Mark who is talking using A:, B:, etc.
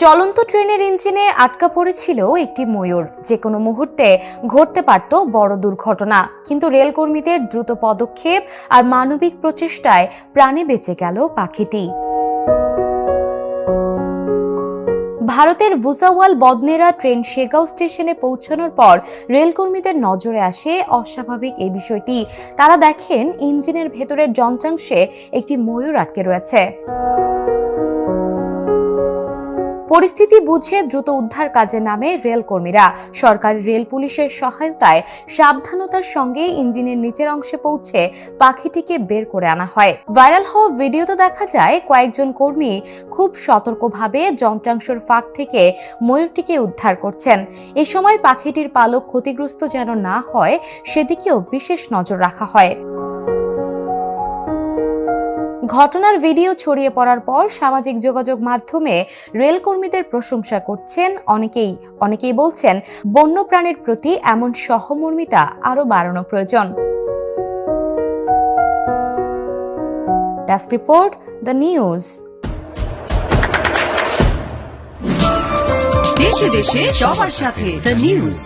A: চলন্ত ট্রেনের ইঞ্জিনে আটকা পড়েছিল একটি ময়ূর। যে কোনো মুহূর্তে ঘটতে পারত বড় দুর্ঘটনা, কিন্তু রেলকর্মীদের দ্রুত পদক্ষেপ আর মানবিক প্রচেষ্টায় প্রাণে বেঁচে গেল পাখিটি। ভারতের ভুসাওয়াল বদনেরা ট্রেন শেগাঁও স্টেশনে পৌঁছানোর পর রেলকর্মীদের নজরে আসে অস্বাভাবিক এই বিষয়টি। তারা দেখেন ইঞ্জিনের ভেতরের যন্ত্রাংশে একটি ময়ূর আটকে রয়েছে। পরিস্থিতি বুঝে দ্রুত উদ্ধার কাজে নামে রেলকর্মীরা। সরকারি রেল পুলিশের সহায়তায় সাবধানতার সঙ্গে ইঞ্জিনের নিচের অংশে পৌঁছে পাখিটিকে বের করে আনা হয়। ভাইরাল হওয়া ভিডিওতে দেখা যায় কয়েকজন কর্মী খুব সতর্কভাবে যন্ত্রাংশের ফাঁক থেকে ময়ূরটিকে উদ্ধার করছেন। এ সময় পাখিটির পালক ক্ষতিগ্রস্ত যেন না হয় সেদিকেও বিশেষ নজর রাখা হয়। ঘটনার ভিডিও ছড়িয়ে পড়ার পর সামাজিক যোগাযোগ মাধ্যমে রেলকর্মীদের প্রশংসা করছেন অনেকেই বলছেন বন্যপ্রাণীর প্রতি এমন সহমর্মিতা আরও বাড়ানো প্রয়োজন। Desk report, the news.
B: দেশে দেশে সবার সাথে দ্য নিউজ।